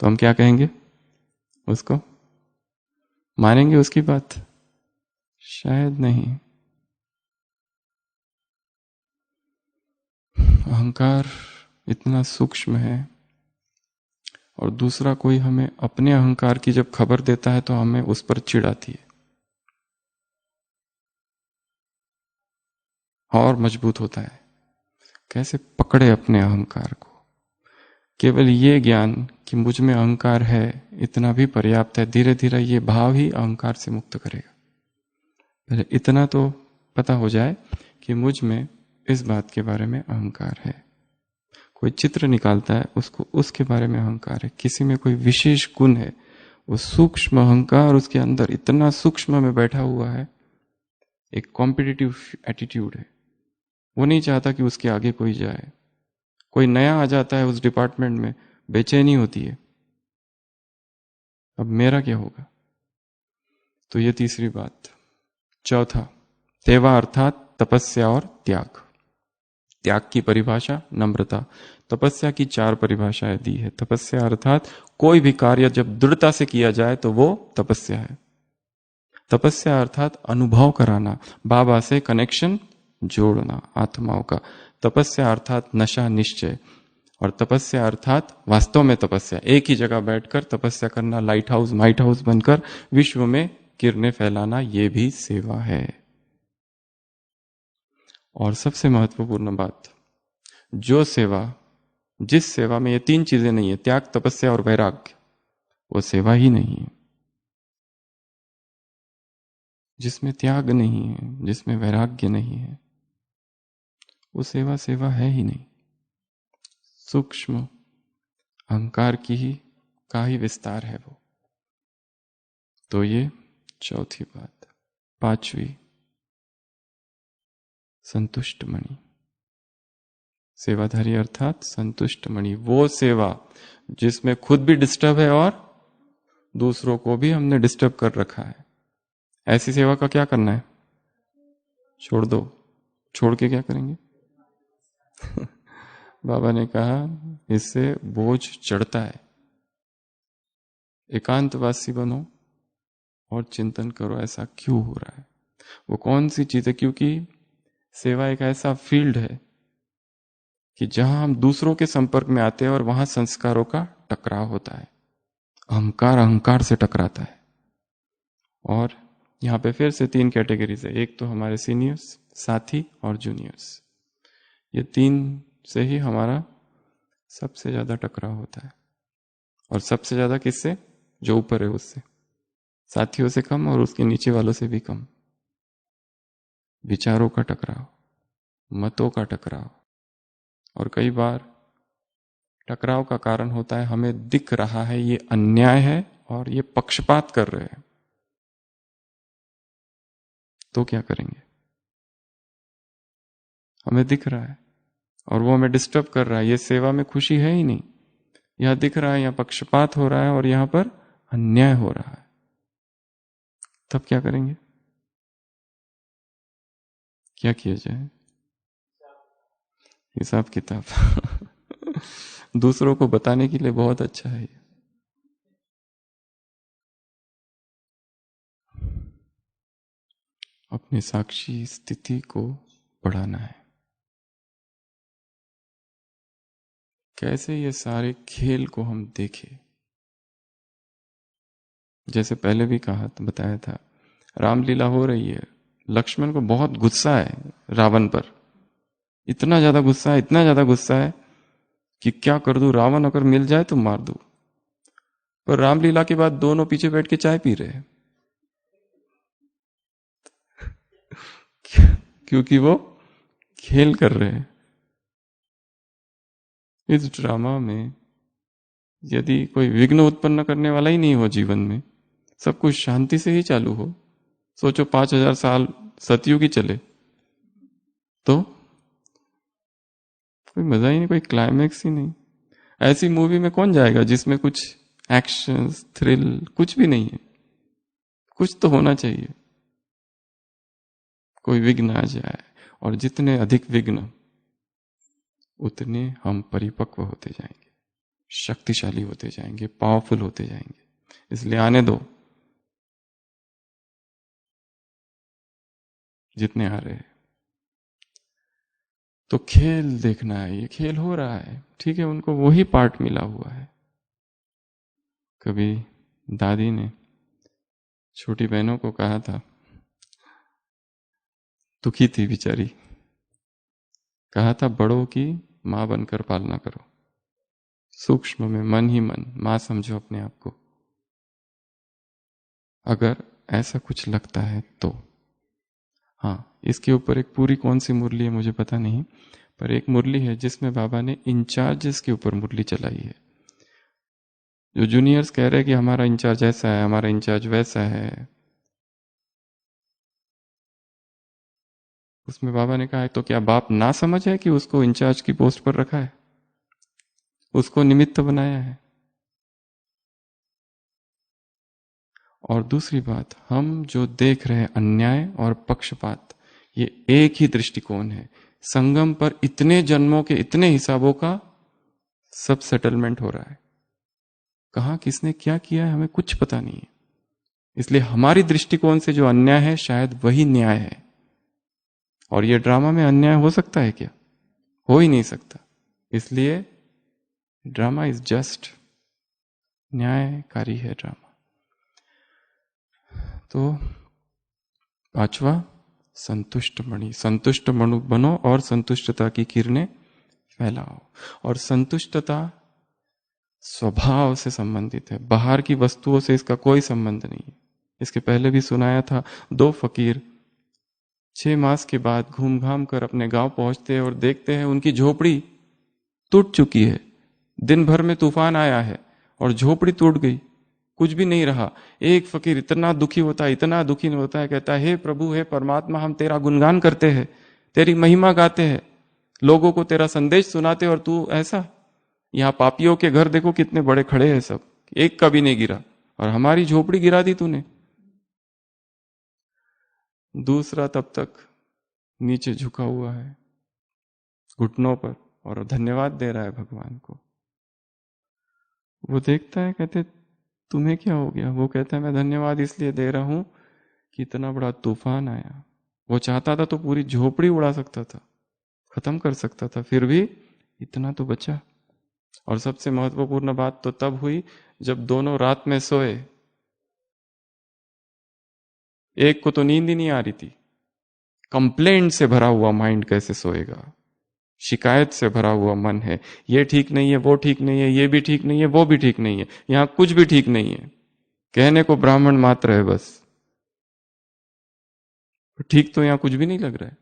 तो हम क्या कहेंगे? उसको मानेंगे उसकी बात? शायद नहीं। अहंकार इतना सूक्ष्म है। और दूसरा कोई हमें अपने अहंकार की जब खबर देता है तो हमें उस पर चिढ़ आती है और मजबूत होता है। कैसे पकड़े अपने अहंकार को? केवल ये ज्ञान कि मुझ में अहंकार है इतना भी पर्याप्त है। धीरे धीरे ये भाव ही अहंकार से मुक्त करेगा। पहले इतना तो पता हो जाए कि मुझ में इस बात के बारे में अहंकार है। कोई चित्र निकालता है, उसको उसके बारे में अहंकार है। किसी में कोई विशेष गुण है, वो सूक्ष्म अहंकार उसके अंदर इतना सूक्ष्म में बैठा हुआ है। एक कॉम्पिटिटिव एटीट्यूड है। वो नहीं चाहता कि उसके आगे कोई जाए। कोई नया आ जाता है उस डिपार्टमेंट में, बेचैनी होती है, अब मेरा क्या होगा? तो ये तीसरी बात। चौथा, तेवा अर्थात तपस्या और त्याग। त्याग की परिभाषा नम्रता। तपस्या की 4 परिभाषाएं दी है। तपस्या अर्थात कोई भी कार्य जब दृढ़ता से किया जाए तो वो तपस्या है। तपस्या अर्थात अनुभव कराना, बाबा से कनेक्शन जोड़ना आत्माओं का। तपस्या अर्थात नशा निश्चय। और तपस्या अर्थात वास्तव में तपस्या, एक ही जगह बैठकर तपस्या करना, लाइट हाउस माइट हाउस बनकर विश्व में किरणें फैलाना, ये भी सेवा है। और सबसे महत्वपूर्ण बात, जो सेवा, जिस सेवा में ये 3 चीजें नहीं है, त्याग, तपस्या और वैराग्य, वो सेवा ही नहीं है। जिसमें त्याग नहीं है, जिसमें वैराग्य नहीं है, वो सेवा सेवा है ही नहीं। सूक्ष्म अहंकार की ही का ही विस्तार है वो। तो ये चौथी बात। 5वीं, संतुष्ट मणि। सेवाधारी अर्थात संतुष्ट मणि, वो सेवा जिसमें खुद भी डिस्टर्ब है और दूसरों को भी हमने डिस्टर्ब कर रखा है। ऐसी सेवा का क्या करना है? छोड़ दो। छोड़ के क्या करेंगे? बाबा ने कहा इससे बोझ चढ़ता है। एकांतवासी बनो और चिंतन करो ऐसा क्यों हो रहा है, वो कौन सी चीज है। क्योंकि सेवा एक ऐसा फील्ड है कि जहां हम दूसरों के संपर्क में आते हैं और वहां संस्कारों का टकराव होता है। अहंकार अहंकार से टकराता है। और यहां पे फिर से 3 कैटेगरीज है। एक तो हमारे सीनियर्स, साथी और जूनियर्स। ये 3 से ही हमारा सबसे ज्यादा टकराव होता है। और सबसे ज्यादा किससे? जो ऊपर है उससे। साथियों से कम और उसके नीचे वालों से भी कम। विचारों का टकराव, मतों का टकराव। और कई बार टकराव का कारण होता है हमें दिख रहा है ये अन्याय है और ये पक्षपात कर रहे हैं, तो क्या करेंगे? हमें दिख रहा है और वो हमें डिस्टर्ब कर रहा है, ये सेवा में खुशी है ही नहीं। यहां दिख रहा है, यहां पक्षपात हो रहा है और यहां पर अन्याय हो रहा है, तब क्या करेंगे? क्या किया जाए? हिसाब किताब। दूसरों को बताने के लिए बहुत अच्छा है। अपनी साक्षी स्थिति को बढ़ाना है। कैसे ये सारे खेल को हम देखें। जैसे पहले भी कहा था, बताया था, रामलीला हो रही है। लक्ष्मण को बहुत गुस्सा है रावण पर। इतना ज्यादा गुस्सा है, इतना ज्यादा गुस्सा है कि क्या कर दूं, रावण अगर मिल जाए तो मार दूं। पर रामलीला के बाद दोनों पीछे बैठ के चाय पी रहे हैं। क्योंकि वो खेल कर रहे हैं। इस ड्रामा में यदि कोई विघ्न उत्पन्न करने वाला ही नहीं हो जीवन में, सब कुछ शांति से ही चालू हो, सोचो 5000 साल सतयुग ही चले तो कोई मजा ही नहीं, कोई क्लाइमैक्स ही नहीं। ऐसी मूवी में कौन जाएगा जिसमें कुछ एक्शन थ्रिल कुछ भी नहीं है? कुछ तो होना चाहिए, कोई विघ्न आ जाए। और जितने अधिक विघ्न उतने हम परिपक्व होते जाएंगे, शक्तिशाली होते जाएंगे, पावरफुल होते जाएंगे। इसलिए आने दो जितने आ रहे हैं। तो खेल देखना है, ये खेल हो रहा है, ठीक है, उनको वही पार्ट मिला हुआ है। कभी दादी ने छोटी बहनों को कहा था, दुखी थी बेचारी, कहा था बड़ों की मां बनकर पालना करो, सूक्ष्म में मन ही मन मां समझो अपने आप को। अगर ऐसा कुछ लगता है तो हाँ, इसके ऊपर एक पूरी कौन सी मुरली है मुझे पता नहीं, पर एक मुरली है जिसमें बाबा ने इंचार्जेस के ऊपर मुरली चलाई है। जो जूनियर्स कह रहे हैं कि हमारा इंचार्ज ऐसा है, हमारा इंचार्ज वैसा है, उसमें बाबा ने कहा है तो क्या बाप ना समझ है कि उसको इंचार्ज की पोस्ट पर रखा है, उसको निमित्त बनाया है। और दूसरी बात, हम जो देख रहे हैं अन्याय और पक्षपात, ये एक ही दृष्टिकोण है। संगम पर इतने जन्मों के इतने हिसाबों का सब सेटलमेंट हो रहा है। कहां किसने क्या किया है हमें कुछ पता नहीं है। इसलिए हमारी दृष्टिकोण से जो अन्याय है शायद वही न्याय है। और ये ड्रामा में अन्याय हो सकता है क्या? हो ही नहीं सकता। इसलिए ड्रामा इज जस्ट, न्यायकारी है ड्रामा। तो पांचवा, संतुष्ट मणि। संतुष्ट मणु बनो और संतुष्टता की किरणें फैलाओ। और संतुष्टता स्वभाव से संबंधित है, बाहर की वस्तुओं से इसका कोई संबंध नहीं है। इसके पहले भी सुनाया था, 2 फकीर 6 मास के बाद घूम घाम कर अपने गांव पहुंचते हैं और देखते हैं उनकी झोपड़ी टूट चुकी है। दिन भर में तूफान आया है और झोपड़ी टूट गई, कुछ भी नहीं रहा। एक फकीर इतना दुखी होता है, इतना दुखी होता है, कहता है हे प्रभु, हे परमात्मा, हम तेरा गुणगान करते हैं, तेरी महिमा गाते हैं, लोगों को तेरा संदेश सुनाते, और तू ऐसा। यहां पापियों के घर देखो कितने बड़े खड़े हैं सब, एक का भी नहीं गिरा, और हमारी झोपड़ी गिरा दी तूने। दूसरा तब तक नीचे झुका हुआ है घुटनों पर और धन्यवाद दे रहा है भगवान को। वो देखता है, कहते तुम्हें क्या हो गया? वो कहता है मैं धन्यवाद इसलिए दे रहा हूं कि इतना बड़ा तूफान आया, वो चाहता था तो पूरी झोपड़ी उड़ा सकता था, खत्म कर सकता था, फिर भी इतना तो बचा। और सबसे महत्वपूर्ण बात तो तब हुई जब दोनों रात में सोए। एक को तो नींद ही नहीं आ रही थी, कंप्लेंट से भरा हुआ माइंड कैसे सोएगा? शिकायत से भरा हुआ मन है, ये ठीक नहीं है, वो ठीक नहीं है, ये भी ठीक नहीं है, वो भी ठीक नहीं है, यहां कुछ भी ठीक नहीं है, कहने को ब्राह्मण मात्र है बस, ठीक तो यहां कुछ भी नहीं लग रहा है।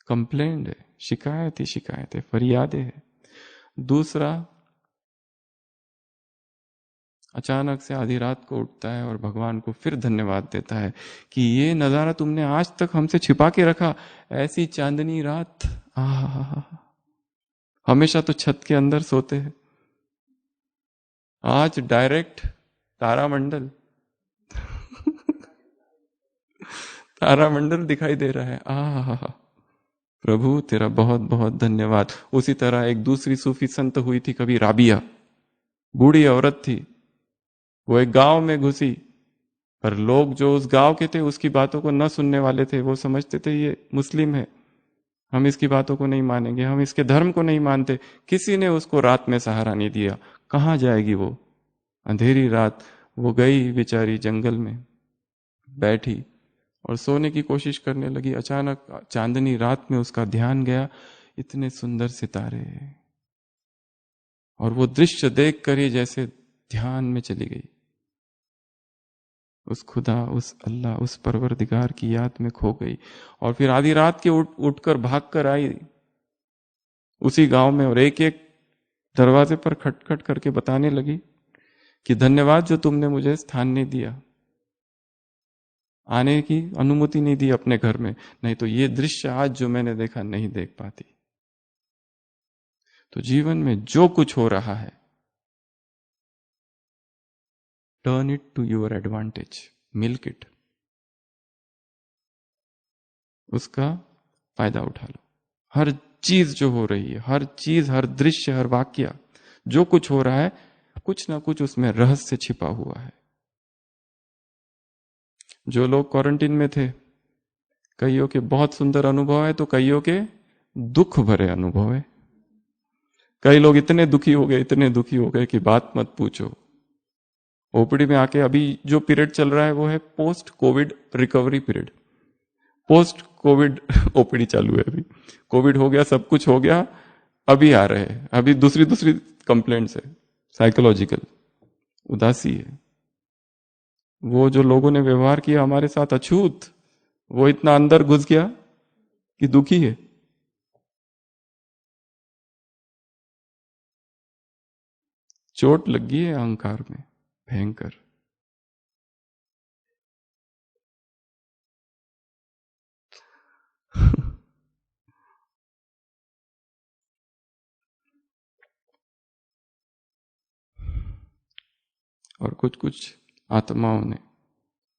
कंप्लेंट है, शिकायत ही शिकायत है, फरियादे है। दूसरा, अचानक से आधी रात को उठता है और भगवान को फिर धन्यवाद देता है कि ये नजारा तुमने आज तक हमसे छिपा के रखा, ऐसी चांदनी रात। हमेशा तो छत के अंदर सोते हैं, आज डायरेक्ट तारामंडल तारामंडल दिखाई दे रहा है। प्रभु तेरा बहुत बहुत धन्यवाद। उसी तरह एक दूसरी सूफी संत हुई थी कभी, राबिया, बूढ़ी औरत थी, वो एक गांव में घुसी, पर लोग जो उस गांव के थे उसकी बातों को न सुनने वाले थे। वो समझते थे ये मुस्लिम है, हम इसकी बातों को नहीं मानेंगे, हम इसके धर्म को नहीं मानते। किसी ने उसको रात में सहारा नहीं दिया। कहां जाएगी वो अंधेरी रात? वो गई बेचारी जंगल में, बैठी और सोने की कोशिश करने लगी। अचानक चांदनी रात में उसका ध्यान गया, इतने सुंदर सितारे, और वो दृश्य देख कर ही जैसे ध्यान में चली गई। उस खुदा, उस अल्लाह, उस परवरदिगार की याद में खो गई। और फिर आधी रात के उठकर भाग कर आई उसी गांव में, और एक एक दरवाजे पर खटखट करके बताने लगी कि धन्यवाद जो तुमने मुझे स्थान नहीं दिया, आने की अनुमति नहीं दी अपने घर में, नहीं तो ये दृश्य आज जो मैंने देखा नहीं देख पाती। तो जीवन में जो कुछ हो रहा है, turn it to your advantage, milk it, उसका फायदा उठा लो। हर चीज जो हो रही है, हर चीज, हर दृश्य, हर वाक्य, जो कुछ हो रहा है, कुछ ना कुछ उसमें रहस्य छिपा हुआ है। जो लोग क्वारंटीन में थे, कईयों के बहुत सुंदर अनुभव है, तो कईयों के दुख भरे अनुभव है। कई लोग इतने दुखी हो गए, इतने दुखी हो गए कि बात मत पूछो। ओपीडी में आके अभी जो पीरियड चल रहा है वो है post Covid recovery period. Post Covid OPD चालू है अभी। कोविड हो गया, सब कुछ हो गया, अभी आ रहे हैं, अभी दूसरी दूसरी कंप्लेंट्स है, साइकोलॉजिकल उदासी है। वो जो लोगों ने व्यवहार किया हमारे साथ अछूत, वो इतना अंदर घुस गया कि दुखी है। चोट लग गई है अहंकार में भयंकर। और कुछ कुछ आत्माओं ने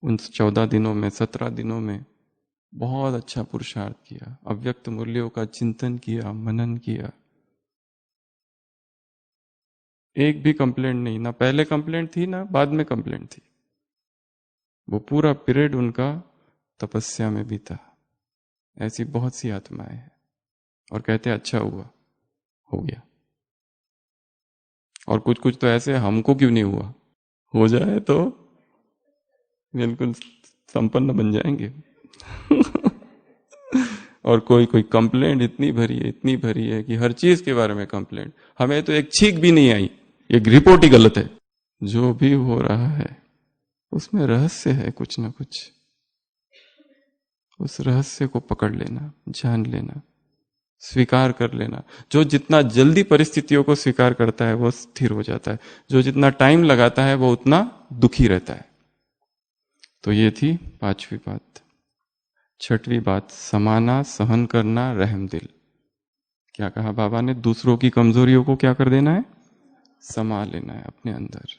उन 14 दिनों में, 17 दिनों में बहुत अच्छा पुरुषार्थ किया, अव्यक्त मूल्यों का चिंतन किया, मनन किया। एक भी कंप्लेंट नहीं, ना पहले कंप्लेंट थी ना बाद में कंप्लेंट थी। वो पूरा पीरियड उनका तपस्या में बीता। ऐसी बहुत सी आत्माएं हैं, और कहते अच्छा हुआ, हो गया। और कुछ कुछ तो ऐसे, हमको क्यों नहीं हुआ, हो जाए तो बिल्कुल संपन्न बन जाएंगे। और कोई कोई कंप्लेंट इतनी भरी है, इतनी भरी है कि हर चीज के बारे में कंप्लेंट। हमें तो एक छींक भी नहीं आई, ये रिपोर्ट ही गलत है। जो भी हो रहा है उसमें रहस्य है कुछ ना कुछ। उस रहस्य को पकड़ लेना, जान लेना, स्वीकार कर लेना। जो जितना जल्दी परिस्थितियों को स्वीकार करता है वो स्थिर हो जाता है, जो जितना टाइम लगाता है वो उतना दुखी रहता है। तो ये थी 5वीं बात। 6वीं बात, समाना, सहन करना, रहम दिल। क्या कहा बाबा ने? दूसरों की कमजोरियों को क्या कर देना है? समा लेना है अपने अंदर।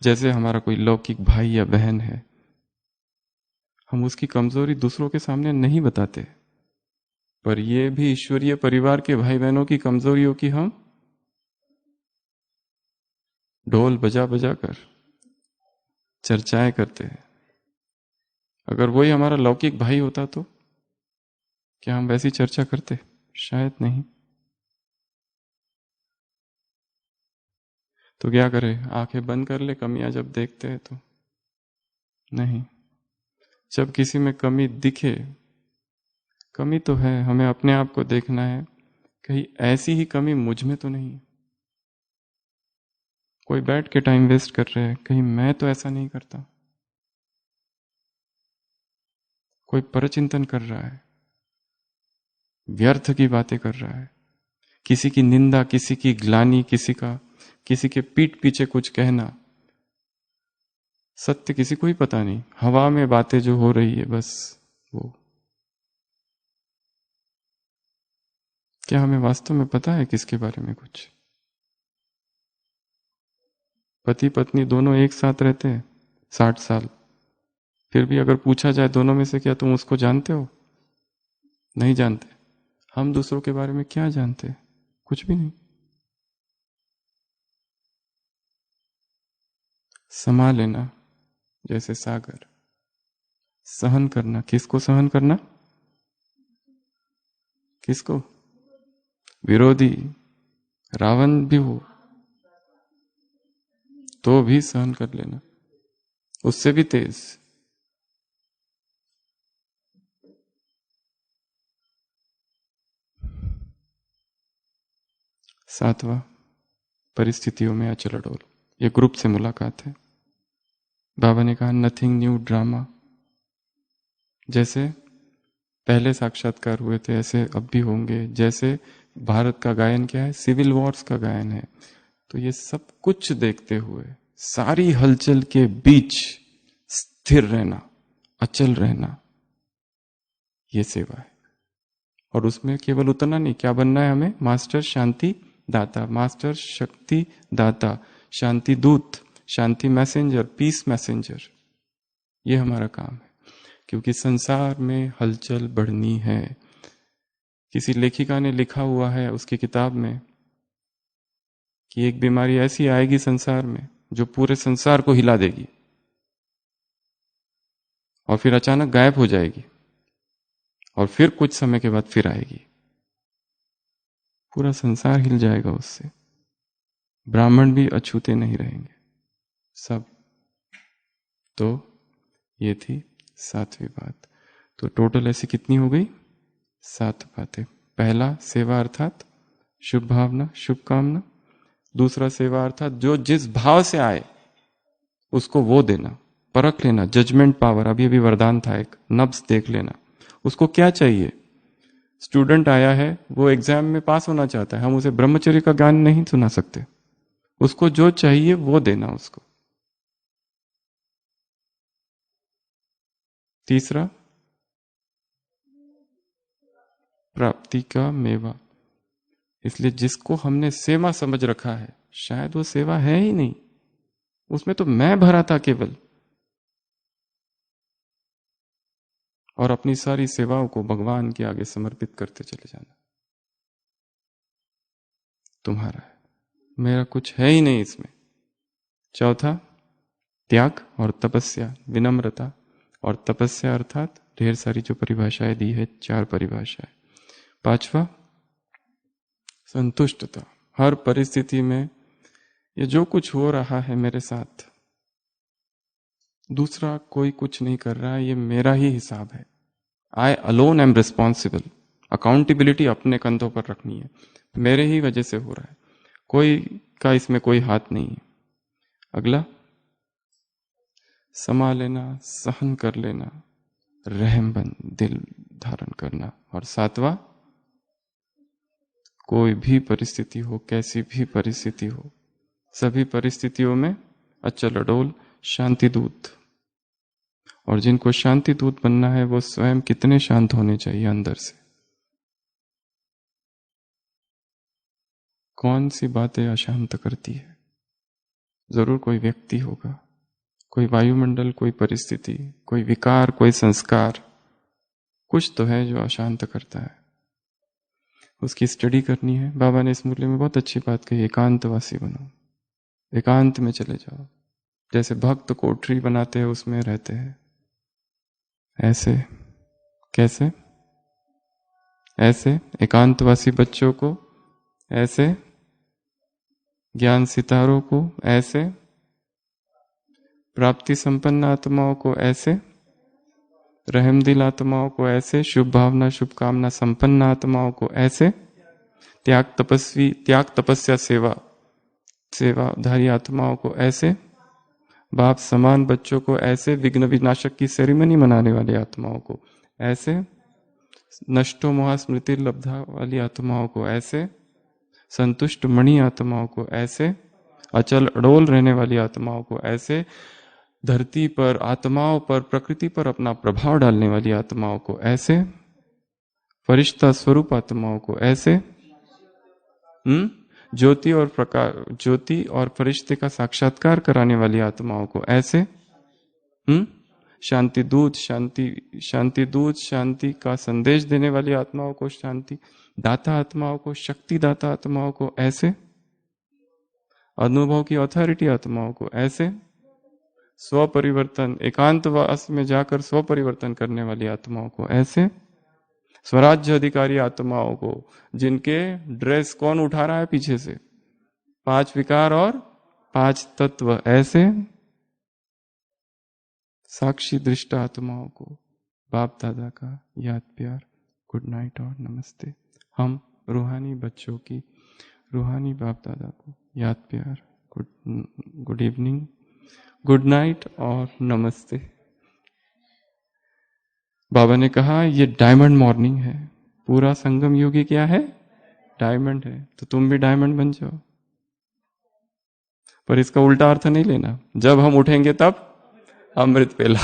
जैसे हमारा कोई लौकिक भाई या बहन है, हम उसकी कमजोरी दूसरों के सामने नहीं बताते, पर ये भी ईश्वरीय परिवार के भाई बहनों की कमजोरियों की हम ढोल बजा बजा कर चर्चाएं करते हैं। अगर वही हमारा लौकिक भाई होता तो क्या हम वैसी चर्चा करते? शायद नहीं। तो क्या करें, आंखें बंद कर ले कमियां जब देखते हैं तो? नहीं। जब किसी में कमी दिखे, कमी तो है, हमें अपने आप को देखना है, कहीं ऐसी ही कमी मुझ में तो नहीं। कोई बैठ के टाइम वेस्ट कर रहे हैं, कहीं मैं तो ऐसा नहीं करता। कोई परचिंतन कर रहा है, व्यर्थ की बातें कर रहा है, किसी की निंदा, किसी की ग्लानि, किसी के पीठ पीछे कुछ कहना। सत्य किसी को ही पता नहीं, हवा में बातें जो हो रही है बस वो। क्या हमें वास्तव में पता है किसके बारे में कुछ? पति पत्नी दोनों एक साथ रहते हैं 60 साल, फिर भी अगर पूछा जाए दोनों में से क्या तुम उसको जानते हो? नहीं जानते। हम दूसरों के बारे में क्या जानते हैं? कुछ भी नहीं। समा लेना जैसे सागर, सहन करना। किसको सहन करना? किसको? विरोधी रावण भी हो तो भी सहन कर लेना, उससे भी तेज। सातवां, परिस्थितियों में अचल अडोल। ये ग्रुप से मुलाकात है, बाबा ने कहा नथिंग न्यू ड्रामा। जैसे पहले साक्षात्कार हुए थे ऐसे अब भी होंगे। जैसे भारत का गायन क्या है, सिविल वॉर्स का गायन है। तो ये सब कुछ देखते हुए सारी हलचल के बीच स्थिर रहना, अचल रहना, ये सेवा है। और उसमें केवल उतना नहीं, क्या बनना है हमें, मास्टर शांति दाता, मास्टर शक्ति दाता, शांति दूत, शांति मैसेंजर, पीस मैसेंजर। ये हमारा काम है, क्योंकि संसार में हलचल बढ़नी है। किसी लेखिका ने लिखा हुआ है उसकी किताब में कि एक बीमारी ऐसी आएगी संसार में जो पूरे संसार को हिला देगी और फिर अचानक गायब हो जाएगी और फिर कुछ समय के बाद फिर आएगी। पूरा संसार हिल जाएगा उससे। ब्राह्मण भी अछूते नहीं रहेंगे सब। तो ये थी 7वीं बात। तो टोटल ऐसी कितनी हो गई, 7 बातें। पहला सेवा अर्थात शुभ भावना, शुभकामना। दूसरा सेवा अर्थात जो जिस भाव से आए उसको वो देना, परख लेना, जजमेंट पावर। अभी अभी वरदान था एक, नब्ज देख लेना उसको क्या चाहिए। स्टूडेंट आया है, वो एग्जाम में पास होना चाहता है, हम उसे ब्रह्मचर्य का ज्ञान नहीं सुना सकते। उसको जो चाहिए वो देना उसको। तीसरा प्राप्ति का मेवा। इसलिए जिसको हमने सेवा समझ रखा है शायद वो सेवा है ही नहीं, उसमें तो मैं भरा था केवल। और अपनी सारी सेवाओं को भगवान के आगे समर्पित करते चले जाना। तुम्हारा है, मेरा कुछ है ही नहीं इसमें। चौथा त्याग और तपस्या, विनम्रता और तपस्या अर्थात ढेर सारी जो परिभाषाएं दी है, 4 परिभाषाएं। पांचवा संतुष्टता। हर परिस्थिति में ये जो कुछ हो रहा है मेरे साथ, दूसरा कोई कुछ नहीं कर रहा है, ये मेरा ही हिसाब है। आई अलोन एम रिस्पॉन्सिबल। अकाउंटेबिलिटी अपने कंधों पर रखनी है, मेरे ही वजह से हो रहा है, कोई का इसमें कोई हाथ नहीं है। अगला समा लेना, सहन कर लेना, रहमबंद दिल धारण करना। और 7वां कोई भी परिस्थिति हो, कैसी भी परिस्थिति हो, सभी परिस्थितियों में अचल अडोल शांति दूत। और जिनको शांति दूत बनना है वो स्वयं कितने शांत होने चाहिए अंदर से। कौन सी बातें अशांत करती है? जरूर कोई व्यक्ति होगा, कोई वायुमंडल, कोई परिस्थिति, कोई विकार, कोई संस्कार, कुछ तो है जो अशांत करता है। उसकी स्टडी करनी है। बाबा ने इस मूल्य में बहुत अच्छी बात कही, एकांतवासी बनो, एकांत में चले जाओ। जैसे भक्त कोठरी बनाते हैं उसमें रहते हैं, ऐसे। कैसे? ऐसे एकांतवासी बच्चों को, ऐसे ज्ञान सितारों को, ऐसे प्राप्ति संपन्न आत्माओं को, ऐसे रहमदिल आत्माओं को, ऐसे शुभ भावना शुभकामना संपन्न आत्माओं को, ऐसे त्याग तपस्वी, त्याग तपस्या सेवा सेवाधारी आत्माओं को, ऐसे बाप समान बच्चों को, ऐसे विघ्न विनाशक की सेरेमनी मनाने वाली आत्माओं को, ऐसे नष्टो महास्मृति लब्धा वाली आत्माओं को, ऐसे संतुष्ट मणि आत्माओं को, ऐसे अचल अडोल रहने वाली आत्माओं को, ऐसे धरती पर आत्माओं पर, प्रकृति पर अपना प्रभाव डालने वाली आत्माओं को, ऐसे फरिश्ता स्वरूप आत्माओं को, ऐसे ज्योति और प्रकाश, ज्योति और फरिश्ते का साक्षात्कार कराने वाली आत्माओं को, ऐसे शांति दूत, शांति दूत, शांति का संदेश देने वाली आत्माओं को, शांति दाता आत्माओं को, शक्ति दाता आत्माओं को, ऐसे अनुभव की अथॉरिटी आत्माओं को, ऐसे स्व परिवर्तन, एकांतवास में जाकर स्व परिवर्तन करने वाली आत्माओं को, ऐसे स्वराज्य अधिकारी आत्माओं को, जिनके ड्रेस कौन उठा रहा है पीछे से, 5 विकार और 5 तत्व, ऐसे साक्षी दृष्ट आत्माओं को बाप दादा का याद प्यार, गुड नाइट और नमस्ते। हम रूहानी बच्चों की, रूहानी बाप दादा को याद प्यार, गुड इवनिंग, गुड नाइट और नमस्ते। बाबा ने कहा ये डायमंड मॉर्निंग है, पूरा संगम युग क्या है? डायमंड है, तो तुम भी डायमंड बन जाओ। पर इसका उल्टा अर्थ नहीं लेना, जब हम उठेंगे तब अमृत पेला।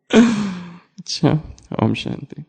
अच्छा, ओम शांति।